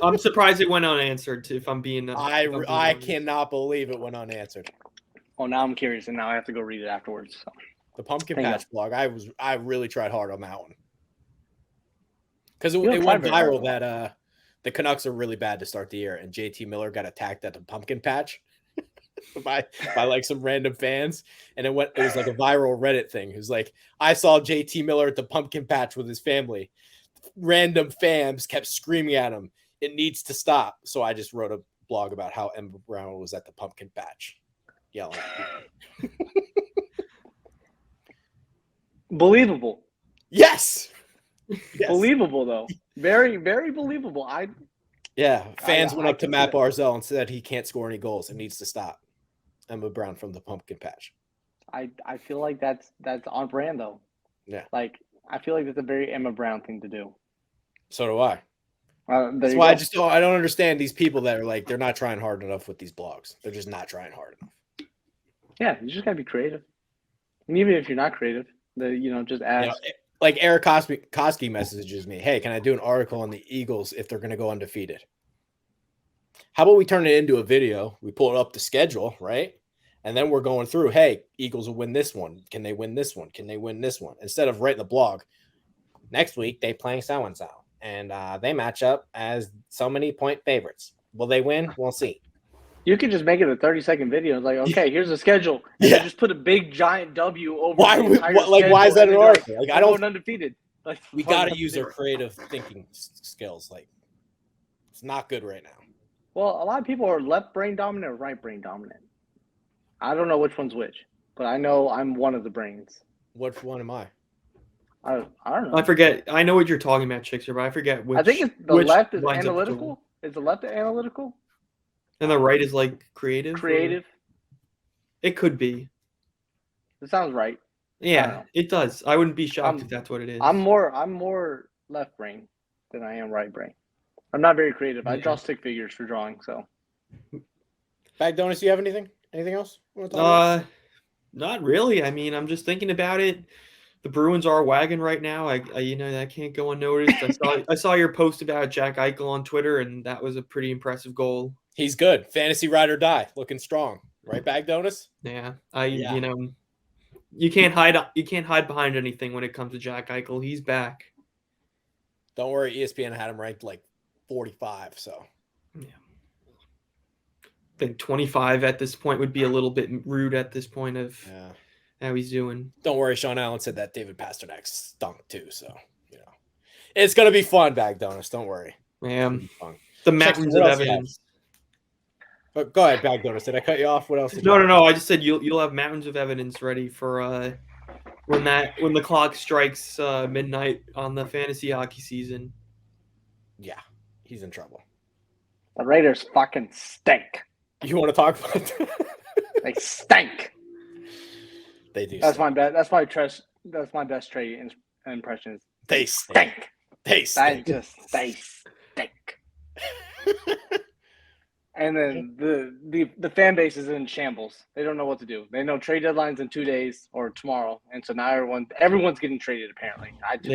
I'm surprised it went unanswered. If I'm being, I cannot believe it went unanswered. Oh, now I'm curious, and now I have to go read it afterwards. So. The pumpkin patch blog. I really tried hard on that one because it went viral that the Canucks are really bad to start the year, and JT Miller got attacked at the pumpkin patch by like some random fans, and it was like a viral Reddit thing. It was like, I saw JT Miller at the pumpkin patch with his family. Random fans kept screaming at him, "It needs to stop." So I just wrote a blog about how Emma Brown was at the pumpkin patch yelling at people. Believable. Yes. Believable though. Very, very believable. Fans went up to Matt Barzell and said he can't score any goals. It needs to stop. Emma Brown from the pumpkin patch. I feel like that's on brand though. Yeah. Like I feel like that's a very Emma Brown thing to do. So do I. That's why I don't understand these people that are like, they're not trying hard enough with these blogs. They're just not trying hard enough. Yeah, you just gotta be creative. And even if you're not creative, just ask. Like Eric Koski messages me, "Hey, can I do an article on the Eagles if they're going to go undefeated? How about we turn it into a video? We pull it up the schedule, right? And then we're going through, hey, Eagles will win this one. Can they win this one? Can they win this one? Instead of writing the blog, next week they playing so-and-so, and they match up as so many point favorites. Will they win? We'll see." You could just make it a 30-second video. It's like, okay, here's the schedule. And just put a big giant W over why is that an article? Like, I don't undefeated. Like, we got to use our creative thinking skills. Like, it's not good right now. Well, a lot of people are left brain dominant or right brain dominant. I don't know which one's which, but I know I'm one of the brains. Which one am I? I don't know. I forget. I know what you're talking about, Chickster, but I forget which. I think the left is analytical. Is the left analytical? And the right is like creative? Creative. It could be. It sounds right. Yeah, it does. I wouldn't be shocked if that's what it is. I'm more left brain than I am right brain. I'm not very creative. I draw stick figures for drawing, so. Bagdonas, do you have anything? Anything else? Not really. I mean, I'm just thinking about it. The Bruins are wagging right now. I that can't go unnoticed. I saw your post about Jack Eichel on Twitter, and that was a pretty impressive goal. He's good. Fantasy ride or die. Looking strong. Right, Bagdonas? Yeah. You can't hide behind anything when it comes to Jack Eichel. He's back. Don't worry, ESPN had him ranked like 45, so. Yeah. I think 25 at this point would be a little bit rude at this point of how he's doing. Don't worry, Sean Allen said that David Pasternak stunk too, so it's gonna be fun, Bagdonas. Don't worry. Yeah. The mountains of evidence. But go ahead, Bagdonas. Did I cut you off? What else? No. I just said you'll have mountains of evidence ready for when the clock strikes midnight on the fantasy hockey season. Yeah, he's in trouble. The Raiders fucking stink. You want to talk about it? They stink. They do. That's my best. That's my best Trey impression. They stink. They stink. They stink. And then the fan base is in shambles. They don't know what to do. They know trade deadline's in 2 days or tomorrow, and so now everyone's getting traded. Apparently, it's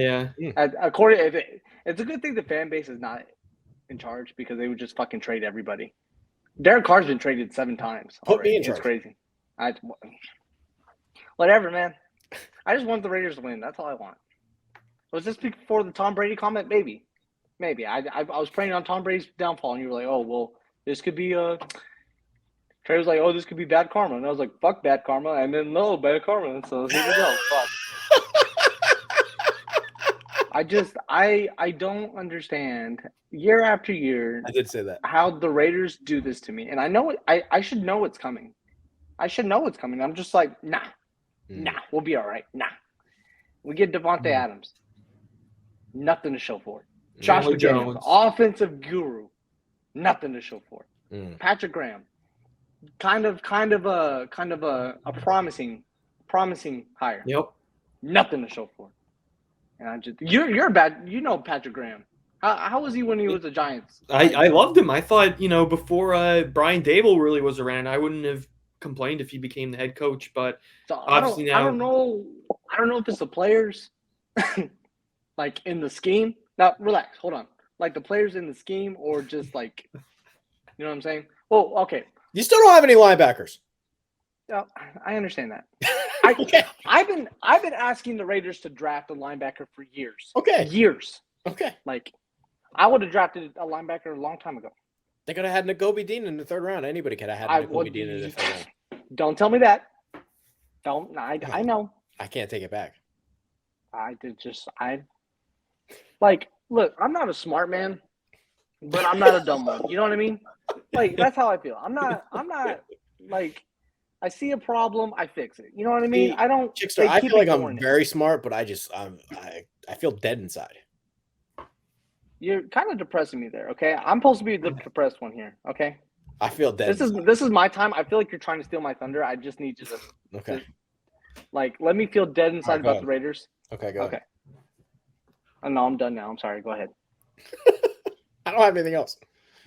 a good thing the fan base is not in charge because they would just fucking trade everybody. Derek Carr's been traded 7 times. Put me in charge. It's crazy. Whatever, man. I just want the Raiders to win. That's all I want. Was this before the Tom Brady comment? Maybe. I was praying on Tom Brady's downfall, and you were like, oh well. This could be Trey was like, oh, this could be bad karma. And I was like, fuck bad karma. And then, no, bad karma. So here we go. Fuck. I don't understand year after year. I did say that. How the Raiders do this to me. And I know I should know it's coming. I'm just like, nah, we'll be all right. Nah. We get Devontae Adams. Nothing to show for it. Josh McDaniels, offensive guru. Nothing to show for it. Patrick Graham, kind of a promising hire. Yep. Nothing to show for it. And you're bad. You know Patrick Graham. How was he when he was the Giants? I loved him. I thought before Brian Dable really was around, I wouldn't have complained if he became the head coach. But so obviously now I don't know if it's the players, like in the scheme. Now relax. Hold on. Like the players in the scheme, or just like, you know what I'm saying? Well, okay. You still don't have any linebackers. Yeah, I understand that. I've been asking the Raiders to draft a linebacker for years. Okay. Years. Okay. Like, I would have drafted a linebacker a long time ago. They could have had Nakobe Dean in the 3rd round. Anybody could have had Nakobe Dean in the 3rd round. Don't tell me that. I know. I can't take it back. Look, I'm not a smart man, but I'm not a dumb one. You know what I mean? Like, that's how I feel. I'm not like, I see a problem, I fix it. You know what I mean? I don't. Chickster, I feel like I'm very smart, but I feel dead inside. You're kind of depressing me there, okay? I'm supposed to be the depressed one here, okay? I feel dead. This is my time. I feel like you're trying to steal my thunder. I just need you to let me feel dead inside about the Raiders. Okay, go ahead. Oh, no, I'm done now. I'm sorry. Go ahead. I don't have anything else.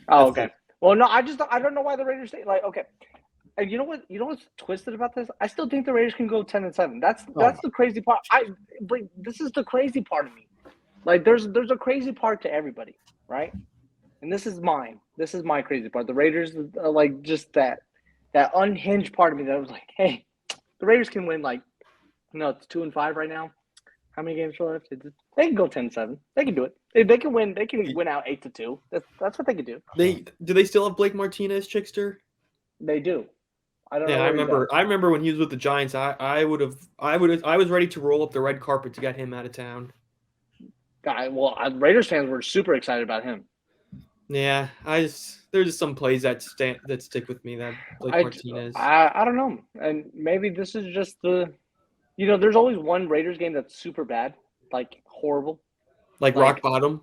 Oh, okay. Well, no, I don't know why the Raiders stay. Like, okay. And you know what? You know what's twisted about this? I still think the Raiders can go 10-7. That's the crazy part. But this is the crazy part of me. Like, there's a crazy part to everybody, right? And this is mine. This is my crazy part. The Raiders, like, just that unhinged part of me that was like, hey, the Raiders can win, like, it's 2-5 right now. How many games are left? They can go 10-7. They can do it. They can win. They can win out 8-2. That's what they can do. Do they still have Blake Martinez, Chickster? They do. I don't know. Yeah, I remember when he was with the Giants. I was ready to roll up the red carpet to get him out of town. Raiders fans were super excited about him. Yeah, there's just some plays that stick with me. That Blake Martinez. I don't know, and maybe this is just there's always one Raiders game that's super bad, like horrible, like rock bottom.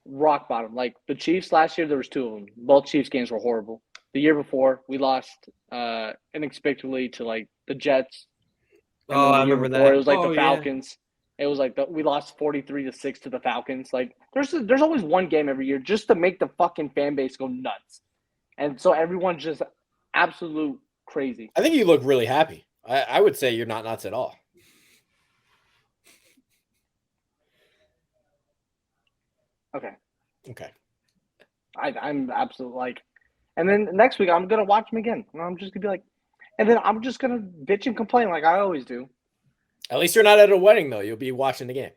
Rock bottom. Like the Chiefs last year, there was 2 of them. Both Chiefs games were horrible. The year before, we lost inexplicably to like the Jets. Oh, I remember that. It was like the Falcons. Yeah. It was like we lost 43-6 to the Falcons. Like there's always one game every year just to make the fucking fan base go nuts, and so everyone's just absolute crazy. I think you look really happy. I would say you're not nuts at all. Okay. I'm absolutely like, and then next week I'm gonna watch them again, and I'm just gonna be like, and then I'm just gonna bitch and complain like I always do. At least you're not at a wedding though. You'll be watching the game.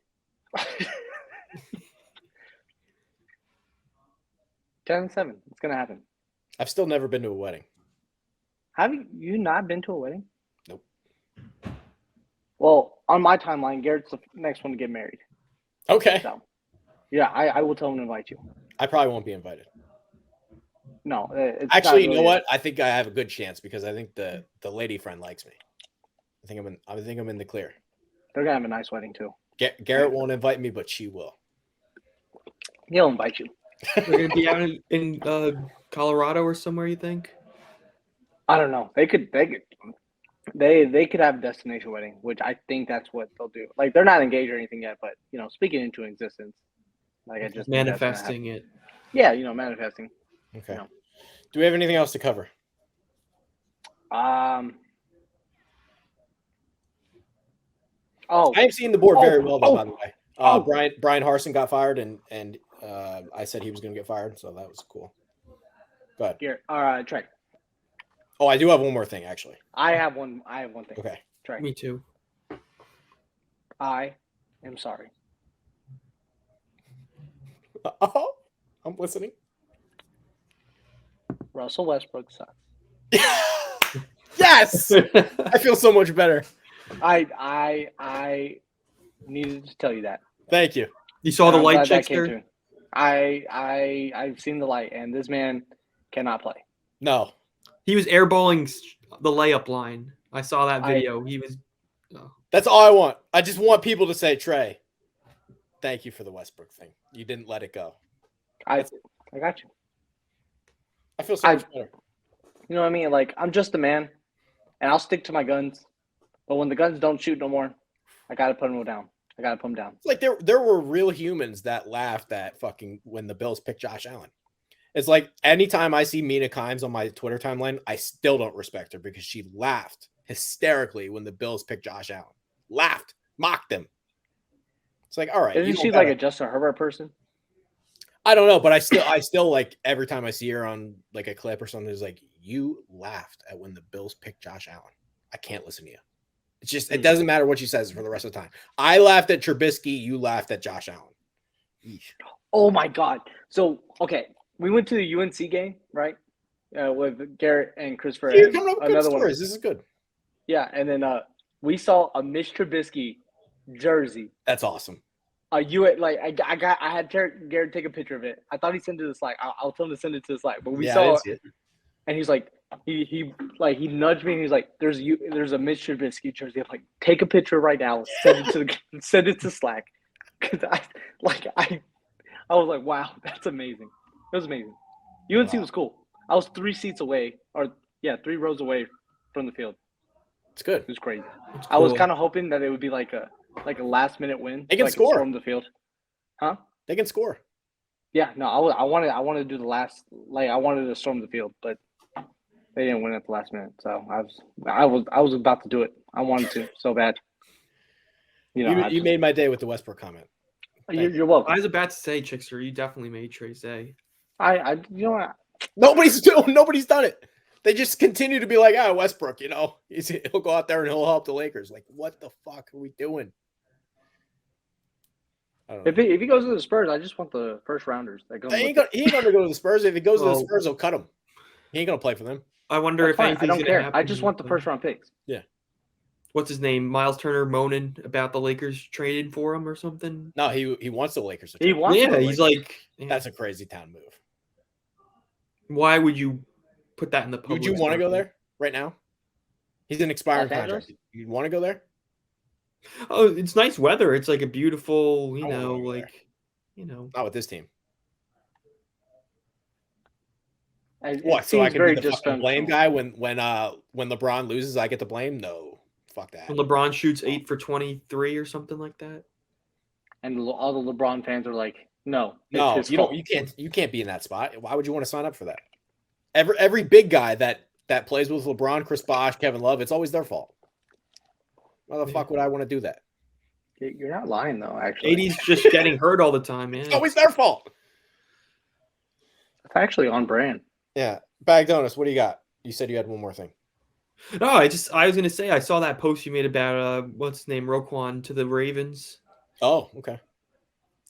10-7. It's gonna happen. I've still never been to a wedding. Have you not been to a wedding? Nope. Well, on my timeline, Garrett's the next one to get married. Okay. So, yeah, I will tell him to invite you. I probably won't be invited. No. Actually, you know what? I think I have a good chance because I think the lady friend likes me. I think I'm in the clear. They're gonna have a nice wedding too. Garrett won't invite me, but she will. He'll invite you. They're gonna be out in Colorado or somewhere. You think? I don't know. They could have a destination wedding, which I think that's what they'll do. Like they're not engaged or anything yet, but speaking into existence. Like I just manifesting it. Yeah, manifesting. Okay. Do we have anything else to cover? Oh, I have seen the board very well, though. By the way, Brian Harson got fired, and I said he was going to get fired, so that was cool. Go ahead. Here, all right, Trey. Oh, I do have one more thing, actually. I have one thing. Okay. Trey. Me too. I am sorry. Oh, I'm listening. Russell Westbrook sucks. Yes, I feel so much better. I needed to tell you that. Thank you. You saw the light, Chickster? I've seen the light, and this man cannot play. No, he was airballing the layup line. I saw that video. He was. Oh. That's all I want. I just want people to say, Trey, thank you for the Westbrook thing. You didn't let it go. I got you. I feel so much better. You know what I mean? Like, I'm just a man, and I'll stick to my guns. But when the guns don't shoot no more, I got to put them down. It's like there were real humans that laughed at fucking when the Bills picked Josh Allen. It's like anytime I see Mina Kimes on my Twitter timeline, I still don't respect her because she laughed hysterically when the Bills picked Josh Allen. Laughed, mocked them. It's like, all right. Isn't she like a Justin Herbert person? I don't know, but I still like every time I see her on like a clip or something, it's like, you laughed at when the Bills picked Josh Allen. I can't listen to you. It's just, it doesn't matter what she says for the rest of the time. I laughed at Trubisky. You laughed at Josh Allen. Eesh. Oh my God. So, okay. We went to the UNC game, right? With Garrett and Christopher. You're coming up with good stories. This is good. Yeah. And then we saw a Mitch Trubisky jersey. That's awesome. I had Garrett take a picture of it. I thought he sent it to the Slack. I'll tell him to send it to the Slack. But we saw it. And he's like, he nudged me and he's like, there's a Mitch Trubisky jersey. I'm like, take a picture right now, send it to Slack. Cause I was like, wow, that's amazing. It was amazing. UNC was cool. I was 3 rows away from the field. It's good. It was crazy. Cool. I was kind of hoping that it would be like a last minute win. They can score from the field. Huh? They can score. Yeah, no, I wanted to do the last, I wanted to storm the field, but they didn't win at the last minute. So I was about to do it. I wanted to so bad. You made my day with the Westbrook comment. You're welcome. I was about to say, Chickster, you definitely made Trey's day. Nobody's done it. They just continue to be like, Westbrook, he'll go out there and he'll help the Lakers. Like, what the fuck are we doing? If he goes to the Spurs, I just want the first rounders that go. He ain't gonna go to the Spurs. If he goes to the Spurs, they'll cut him. He ain't gonna play for them. I wonder if anything's I don't care. happen. I just want the first round picks. Yeah. What's his name? Miles Turner moaning about the Lakers trading for him or something? No, he wants the Lakers to trade. He wants. Yeah, he's like, that's a crazy town move. Why would you put that in the public? Would you want to go there right now? He's an expiring contract. You'd want to go there? Oh, it's nice weather. It's like a beautiful, not with this team. What? So I can be the fucking blame guy when LeBron loses, I get to blame? No, fuck that. When LeBron shoots 8 for 23 or something like that, and all the LeBron fans are like, "No, you can't be in that spot. Why would you want to sign up for that? Every big guy that plays with LeBron, Chris Bosh, Kevin Love, it's always their fault. Why the fuck would I want to do that? You're not lying though. Actually, AD's just getting hurt all the time, man. It's always their fault. It's actually on brand. Yeah, Bagdonas, what do you got? You said you had one more thing. No, I was gonna say I saw that post you made about what's his name, Roquan to the Ravens. Oh, okay.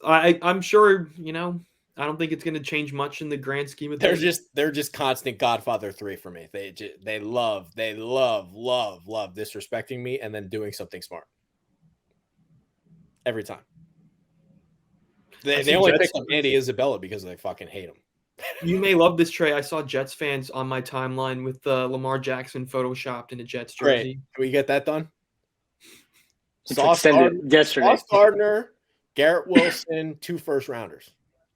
I'm sure I don't think it's gonna change much in the grand scheme of things. They're just constant Godfather 3 for me. They love disrespecting me and then doing something smart every time. They only pick up Andy Isabella because they fucking hate him. You may love this, Trey. I saw Jets fans on my timeline with Lamar Jackson photoshopped in a Jets jersey. Trey, can we get that done? Sauce Gardner, Garrett Wilson, 2 first rounders.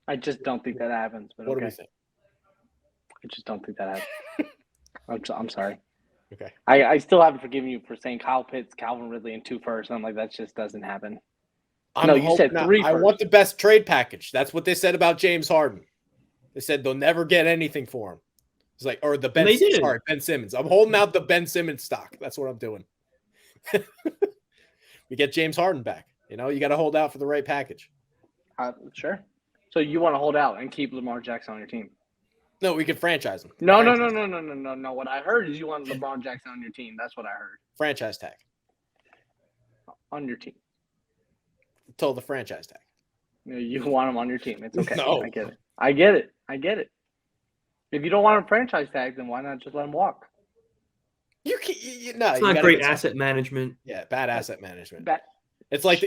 I just don't think that happens. But what do we think? I just don't think that happens. I'm sorry. Okay. I still haven't forgiven you for saying Kyle Pitts, Calvin Ridley, and 2 firsts. I'm like, that just doesn't happen. You said 3 firsts. I want the best trade package. That's what they said about James Harden. They said they'll never get anything for him. It's like, or the And Ben Simmons. I'm holding out the Ben Simmons stock. That's what I'm doing. We get James Harden back. You got to hold out for the right package. Sure. So you want to hold out and keep Lamar Jackson on your team? No, we could franchise him. No. What I heard is you want LeBron Jackson on your team. That's what I heard. Franchise tag. On your team. Until the franchise tag. You want him on your team. It's okay. No. I get it. If you don't want a franchise tag, then why not just let him walk? It's not great asset management. Yeah, bad asset management. It's like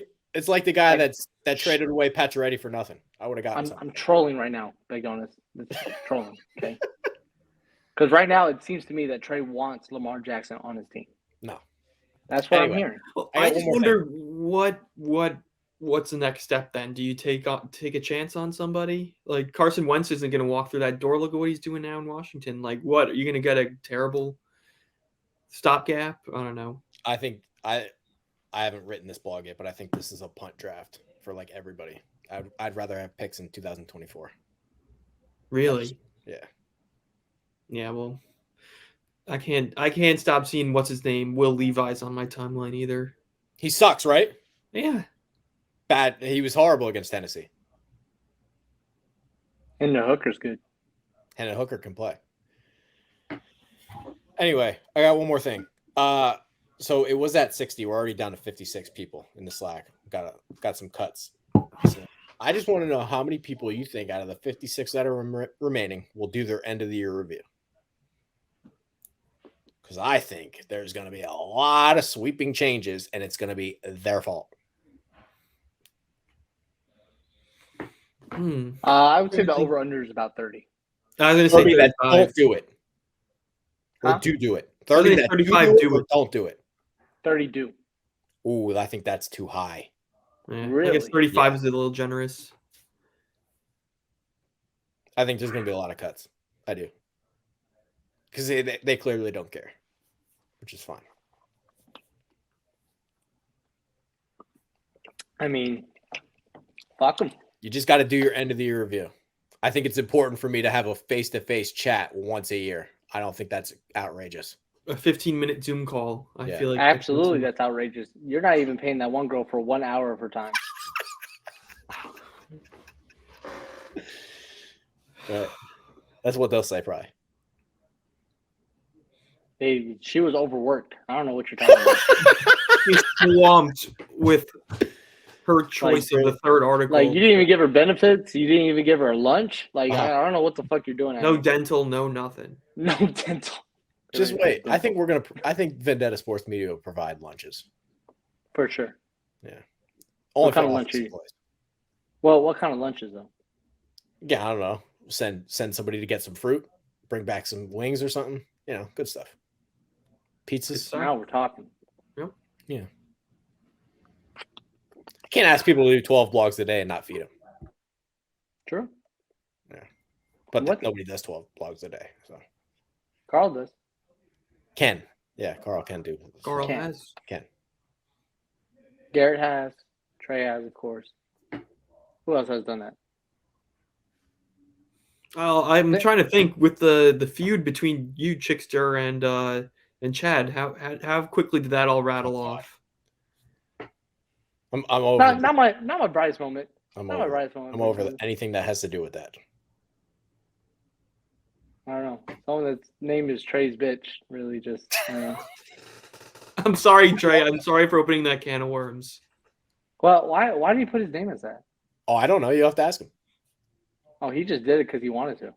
the guy that traded away Pacioretty for nothing. I would have gotten something. I'm trolling right now, Bagdonas. It's trolling, okay? Because right now it seems to me that Trey wants Lamar Jackson on his team. No. That's what I'm hearing. Well, I just wonder what's the next step then? Do you take a chance on somebody? Like Carson Wentz isn't going to walk through that door. Look at what he's doing now in Washington. Like what? Are you going to get a terrible stopgap? I don't know. I think I haven't written this blog yet, but I think this is a punt draft for like everybody. I'd rather have picks in 2024. Really? Yeah. Yeah, well, I can't stop seeing what's his name, Will Levi's on my timeline either. He sucks, right? Yeah. Bad. He was horrible against Tennessee. And the hooker's good. And a hooker can play. Anyway, I got one more thing. So it was at 60. We're already down to 56 people in the Slack. Got some cuts. So I just want to know how many people you think out of the 56 that are remaining will do their end of the year review. Because I think there's going to be a lot of sweeping changes, and it's going to be their fault. I would say the over-under is about 30. I was going to say that don't do it. Or do it. 30 that 35 do it. Don't do it. 30 do. Ooh, I think that's too high. Yeah, Really? I guess 35 is a little generous. I think there's going to be a lot of cuts. I do. Because they clearly don't care, which is fine. I mean, fuck them. You just got to do your end of the year review. I think it's important for me to have a face-to-face chat once a year. I don't think that's outrageous. A 15-minute Zoom call. I feel like absolutely that's outrageous. You're not even paying that one girl for 1 hour of her time. That's what they'll say, probably. Hey, she was overworked. I don't know what you're talking about. She's swamped with her choice of the third article. Like, you didn't even give her benefits. You didn't even give her lunch. Like, I don't know what the fuck you're doing. No dental, no nothing. No dental. Just wait. I think Vendetta Sports Media will provide lunches. For sure. Yeah. What kind of lunch are you? Well, what kind of lunches though? Yeah, I don't know. Send somebody to get some fruit, bring back some wings or something. Good stuff. Pizzas. Now we're talking. Yep. Yeah. I can't ask people to do 12 blogs a day and not feed them. True. Yeah. But nobody does 12 blogs a day. So Carl does. Ken. Yeah, Carl can do. Carl has. Ken. Garrett has. Trey has, of course. Who else has done that? Oh, I'm trying to think with the feud between you, Chickster, and Chad. How quickly did that all rattle off? I'm over. Not my brightest moment. I'm over anything that has to do with that. I don't know. Someone that's name is Trey's bitch really just. I'm sorry, Trey. I'm sorry for opening that can of worms. Well, why did he put his name as that? Oh, I don't know. You have to ask him. Oh, he just did it because he wanted to.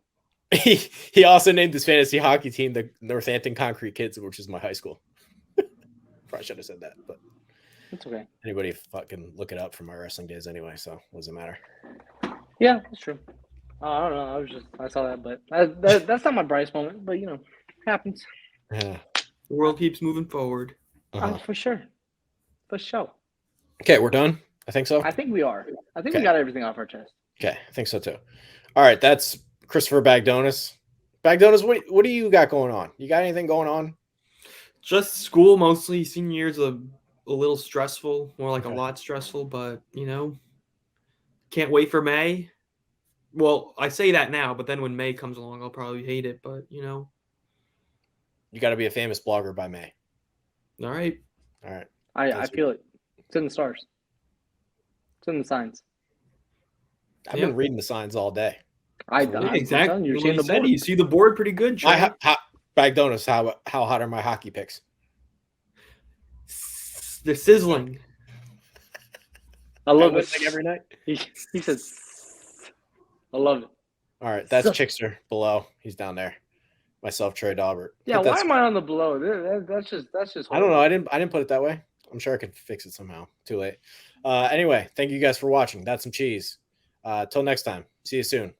He also named his fantasy hockey team the Northampton Concrete Kids, which is my high school. Probably should have said that, but it's okay. Anybody fucking look it up from my wrestling days anyway, so what does it matter? Yeah, that's true. I don't know. I saw that, but that's not my brightest moment. But happens. Yeah. The world keeps moving forward. For sure. For sure. Okay, we're done. I think so. I think we are. I think we got everything off our chest. Okay, I think so too. All right, that's Christopher Bagdonas. Bagdonas, what do you got going on? You got anything going on? Just school mostly. Senior year's a little stressful, more like a lot stressful, but can't wait for May. Well, I say that now, but then when May comes along, I'll probably hate it. But you got to be a famous blogger by May. All right. I feel it. It's in the stars. It's in the signs. I've been reading the signs all day. Exactly. You're seeing the board. You see the board pretty good, Trey. Bagdonas, how hot are my hockey picks? They're sizzling. I love it. Every night. He says, I love it. All right, that's Chickster below. He's down there. Myself, Trey Daubert. Yeah, why am I on the below? That's just. Horrible. I don't know. I didn't put it that way. I'm sure I could fix it somehow. Too late. Anyway, thank you guys for watching. That's some cheese. Till next time. See you soon.